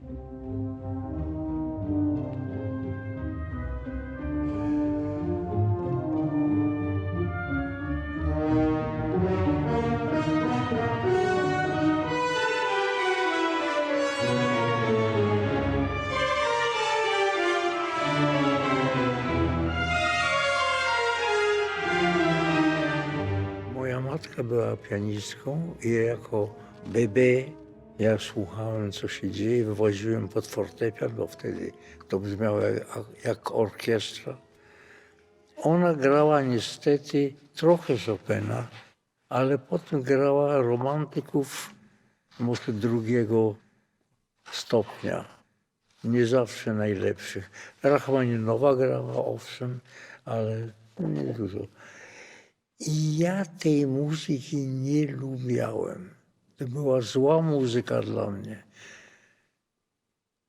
Moja matka była pianistką i jako bebé ja słuchałem, co się dzieje, wywoziłem pod fortepian, bo wtedy to brzmiało jak orkiestra. Ona grała niestety trochę Chopina, ale potem grała romantyków może drugiego stopnia, nie zawsze najlepszych. Rachmaninowa grała, owszem, ale nie dużo. I ja tej muzyki nie lubiałem. To była zła muzyka dla mnie.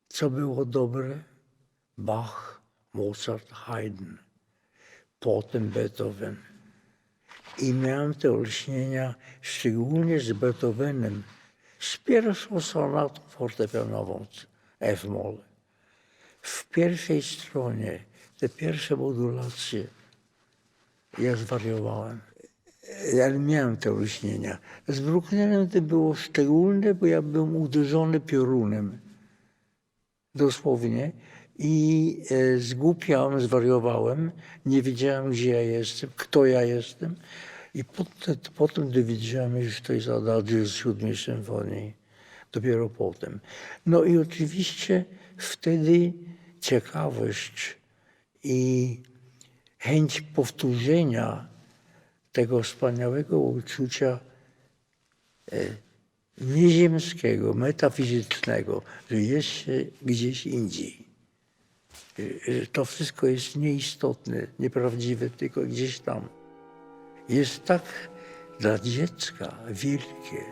Co było dobre? Bach, Mozart, Haydn, potem Beethoven. I miałem te olśnienia, szczególnie z Beethovenem, z pierwszą sonatą fortepianową F-moll. W pierwszej stronie, te pierwsze modulacje, ja zwariowałem. Ale miałem te olśnienia. Z Brucknerem to było szczególne, bo ja byłem uderzony piorunem. Dosłownie. I zgłupiałem, zwariowałem. Nie wiedziałem, gdzie ja jestem, kto ja jestem. I potem dowiedziałem się, że to jest Adagio z 7 symfonii. Dopiero potem. No i oczywiście wtedy ciekawość i chęć powtórzenia tego wspaniałego uczucia nieziemskiego, metafizycznego, że jest się gdzieś indziej. Że to wszystko jest nieistotne, nieprawdziwe, tylko gdzieś tam. Jest tak dla dziecka wielkie,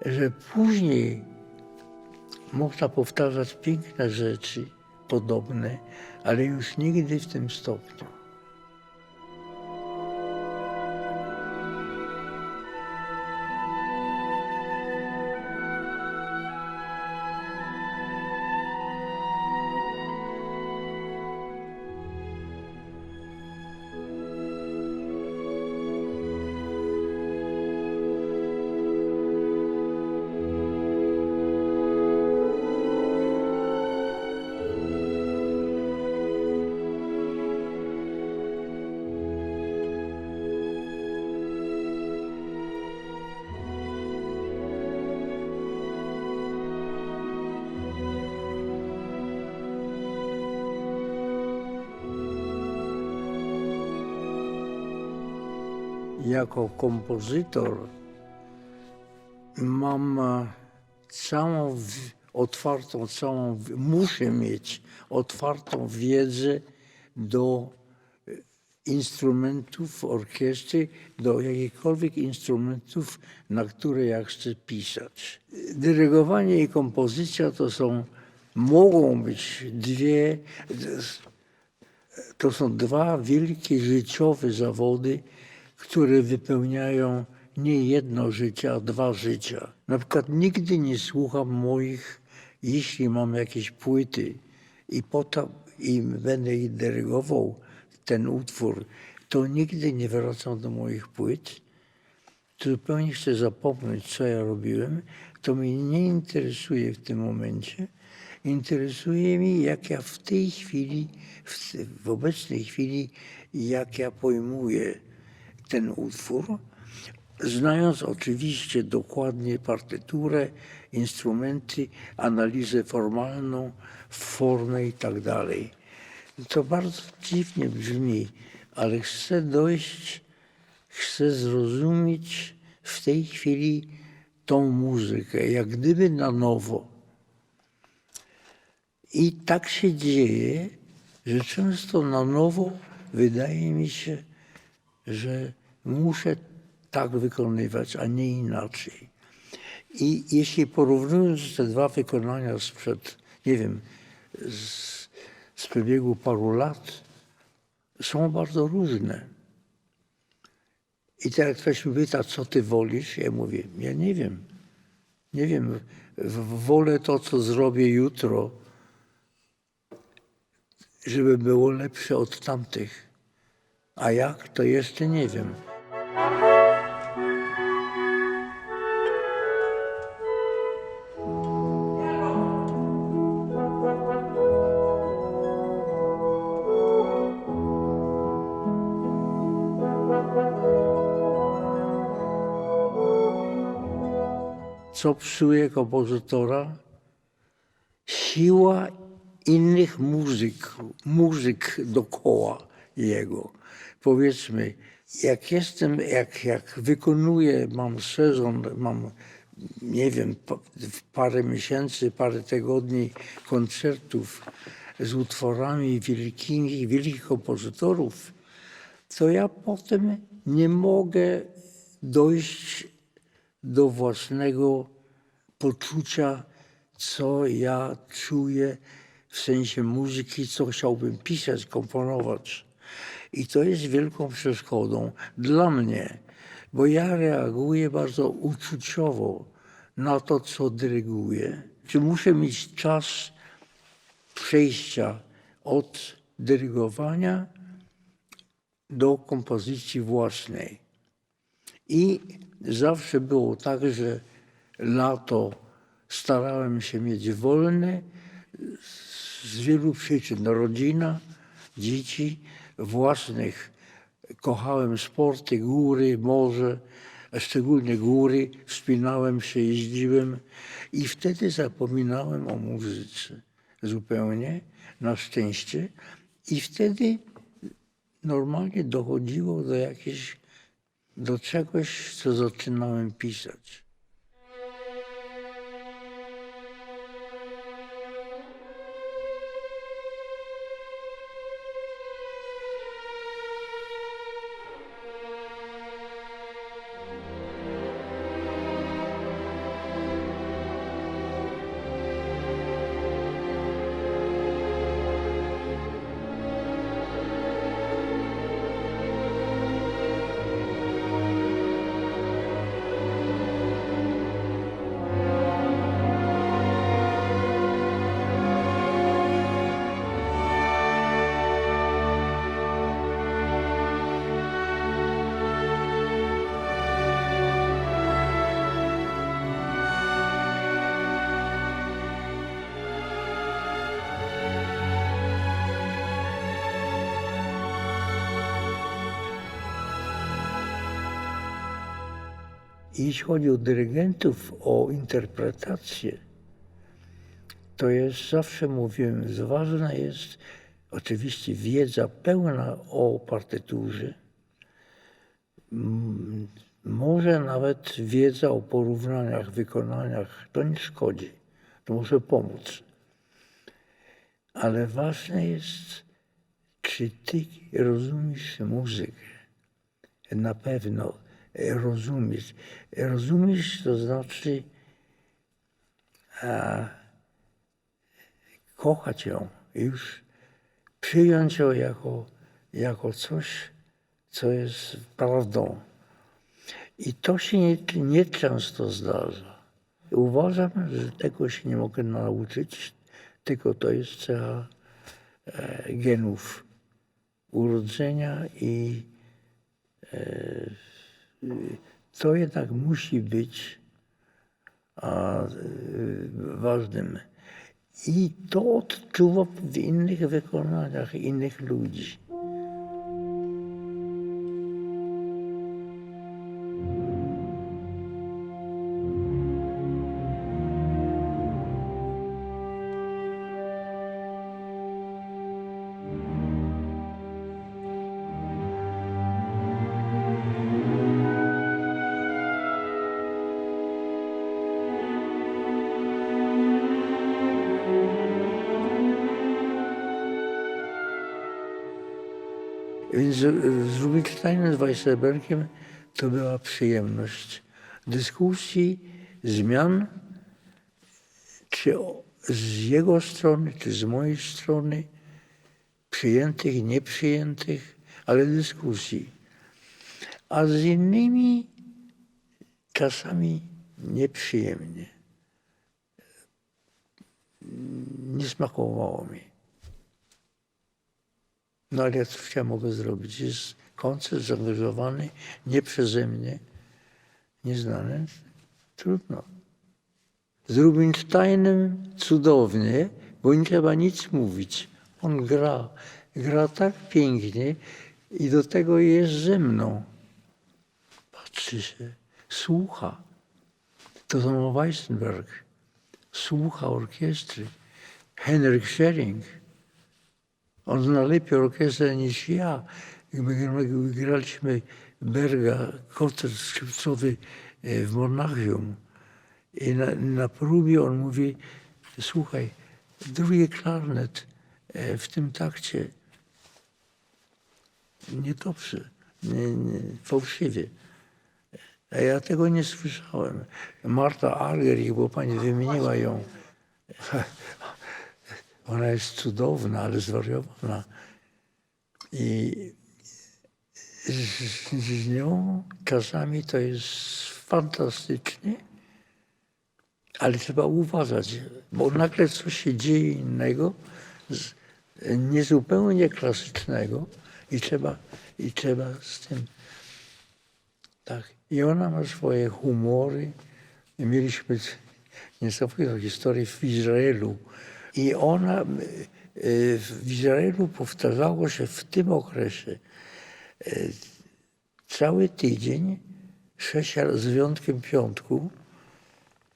że później można powtarzać piękne rzeczy, podobne, ale już nigdy w tym stopniu. Jako kompozytor mam muszę mieć otwartą wiedzę do instrumentów orkiestry, do jakichkolwiek instrumentów, na które ja chcę pisać. Dyrygowanie i kompozycja mogą być to są dwa wielkie życiowe zawody, które wypełniają nie jedno życie, a 2 życia. Na przykład nigdy nie słucham moich, jeśli mam jakieś płyty i będę je dyrygował ten utwór, to nigdy nie wracam do moich płyt. Zupełnie chcę zapomnieć, co ja robiłem. To mnie nie interesuje w tym momencie. Interesuje mnie, jak ja w tej chwili, w obecnej chwili, jak ja pojmuję ten utwór, znając oczywiście dokładnie partyturę, instrumenty, analizę formalną, formę i tak dalej. To bardzo dziwnie brzmi, ale chcę zrozumieć w tej chwili tą muzykę, jak gdyby na nowo. I tak się dzieje, że często na nowo wydaje mi się, że muszę tak wykonywać, a nie inaczej. I jeśli porównując te 2 wykonania sprzed, nie wiem, z przebiegu paru lat, są bardzo różne. I teraz ktoś mi pyta, co ty wolisz? Ja mówię, ja nie wiem. Nie wiem. wolę to, co zrobię jutro, żeby było lepsze od tamtych. A jak, to jeszcze nie wiem. Co psuje kompozytora? Siła innych muzyk dookoła jego. Powiedzmy, jak wykonuję, mam sezon, mam, nie wiem, parę miesięcy, parę tygodni koncertów z utworami wielkich kompozytorów, to ja potem nie mogę dojść do własnego poczucia, co ja czuję w sensie muzyki, co chciałbym pisać, komponować. I to jest wielką przeszkodą dla mnie, bo ja reaguję bardzo uczuciowo na to, co dyryguję. Czy muszę mieć czas przejścia od dyrygowania do kompozycji własnej. I zawsze było tak, że lato starałem się mieć wolne z wielu przyczyn. Rodzina, dzieci, własnych. Kochałem sporty, góry, morze, a szczególnie góry. Wspinałem się, jeździłem i wtedy zapominałem o muzyce zupełnie, na szczęście. I wtedy normalnie dochodziło do czegoś, co zaczynałem pisać. Jeśli chodzi o dyrygentów, o interpretację, to jest, zawsze mówiłem, ważna jest oczywiście wiedza pełna o partyturze. Może nawet wiedza o porównaniach, wykonaniach, to nie szkodzi, to może pomóc. Ale ważne jest, czy ty rozumiesz muzykę. Na pewno rozumieć. Rozumieć to znaczy kochać ją, już przyjąć ją jako coś, co jest prawdą. I to się nie często zdarza. Uważam, że tego się nie mogę nauczyć, tylko to jest cecha genów urodzenia i to jednak musi być ważnym. I to odczuwam w innych wykonaniach innych ludzi. Więc z Rubinsteinem, z Weissenbergiem to była przyjemność dyskusji, zmian, czy z jego strony, czy z mojej strony, przyjętych, nieprzyjętych, ale dyskusji. A z innymi czasami nieprzyjemnie. nie smakowało mi. No ale cóż ja mogę zrobić? Jest koncert zaangażowany, nie przeze mnie, nieznany. Trudno. Z Rubinsteinem cudownie, bo nie trzeba nic mówić. On gra tak pięknie i do tego jest ze mną. Patrzy się, słucha. To samo Weissenberg. Słucha orkiestry. Henryk Schering. On zna lepiej orkiestrę niż ja. My graliśmy Berga, koncert skrzypcowy w Monachium. I na próbie on mówi, słuchaj, drugi klarnet w tym takcie niedobrze, fałszywie. A ja tego nie słyszałem. Marta Argerich, bo pani wymieniła ją. Ona jest cudowna, ale zwariowana. I z nią czasami to jest fantastycznie, ale trzeba uważać, bo nagle coś się dzieje innego, niezupełnie klasycznego i trzeba z tym. Tak. I ona ma swoje humory. Mieliśmy niesamowitą historię w Izraelu. I ona w Izraelu powtarzało się w tym okresie cały tydzień, 6 razy, z wyjątkiem piątku,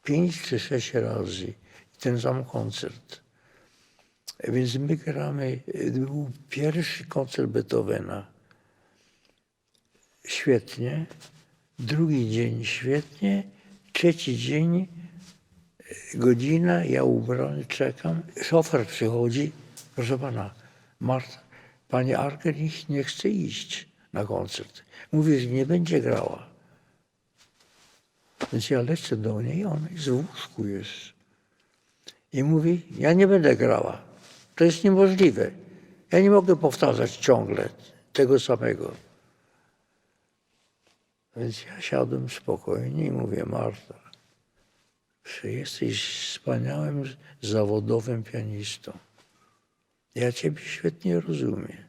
5 czy 6 razy ten sam koncert. Więc my gramy, był pierwszy koncert Beethovena. Świetnie. Drugi dzień świetnie. Trzeci dzień, godzina, ja ubrany, czekam. Szofer przychodzi. Proszę pana, Marta, pani Argerich nie chce iść na koncert. Mówi, że nie będzie grała. Więc ja lecę do niej, ona jest w łóżku już. I mówi, ja nie będę grała. To jest niemożliwe. Ja nie mogę powtarzać ciągle tego samego. Więc ja siadłem spokojnie i mówię, Marta, że jesteś wspaniałym, zawodowym pianistą. Ja ciebie świetnie rozumiem.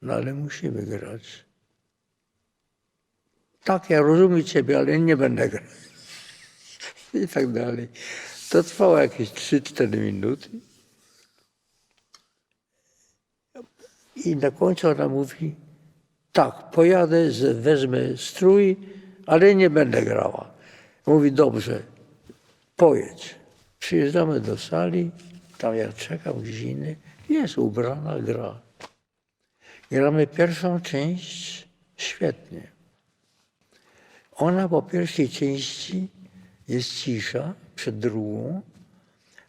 No ale musimy grać. Tak, ja rozumiem ciebie, ale nie będę grać. I tak dalej. To trwało jakieś 3-4 minuty. I na końcu ona mówi, tak, pojadę, wezmę strój, ale nie będę grała. Mówi, dobrze, pojedź. Przyjeżdżamy do sali, tam ja czekam gdzieś inny, jest ubrana, gra. Gramy pierwszą część świetnie. Ona po pierwszej części jest cisza przed drugą,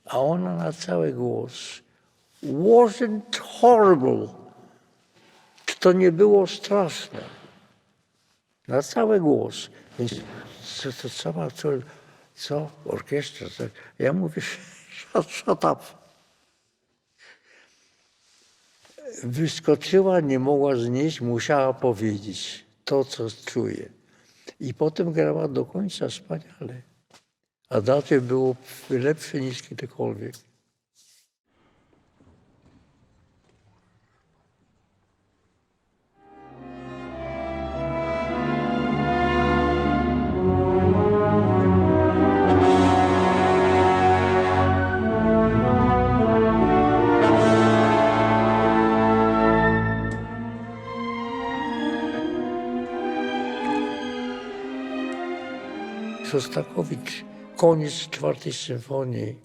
a ona na cały głos. Wasn't horrible. Czy to nie było straszne? Na cały głos. Więc to cała, co orkiestra. Tak. Ja mówię, shut up. Wyskoczyła, nie mogła znieść, musiała powiedzieć to, co czuje. I potem grała do końca wspaniale. A dalej było lepsze niż kiedykolwiek. Szostakowicz, koniec 4. symfonii.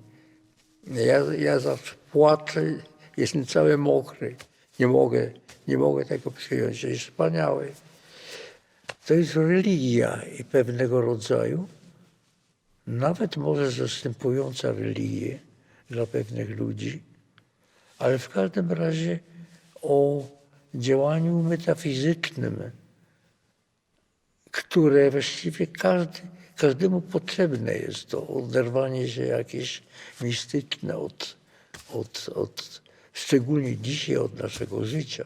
Ja zawsze płaczę, jestem cały mokry. Nie mogę tego przyjąć. To jest wspaniałe. To jest religia i pewnego rodzaju, nawet może zastępująca religię dla pewnych ludzi, ale w każdym razie o działaniu metafizycznym, które właściwie każdemu potrzebne jest to oderwanie się jakieś mistyczne szczególnie dzisiaj od naszego życia.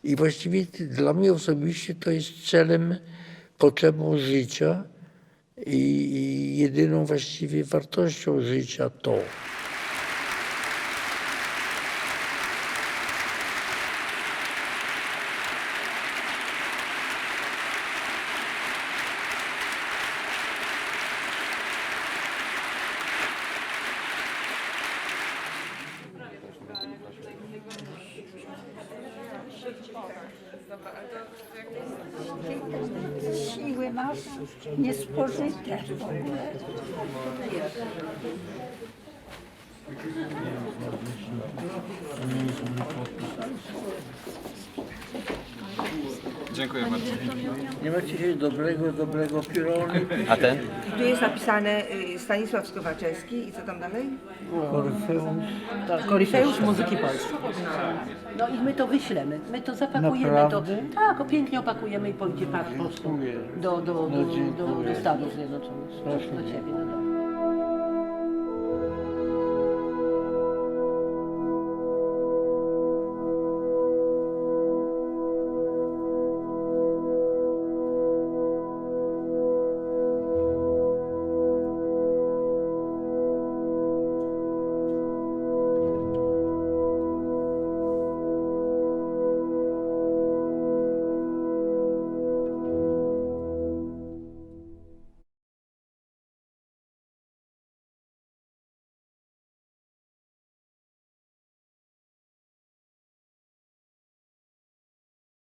I właściwie dla mnie osobiście to jest celem, potrzebą życia i jedyną właściwie wartością życia to. Siły nasze niespożyte w ogóle. Dziękuję bardzo. Nie macie się dobrego piroli? A ten? Tu jest napisane Stanisław Skowaczewski i co tam dalej? Orfeum? Koryfeusz muzyki polskiej. No i my to wyślemy, my to zapakujemy, Naprawdę? to tak, pięknie opakujemy i pójdzie po prostu Dziękuję. do No, dziękuję. Stanów Zjednoczonych, do Ciebie. No, dobra.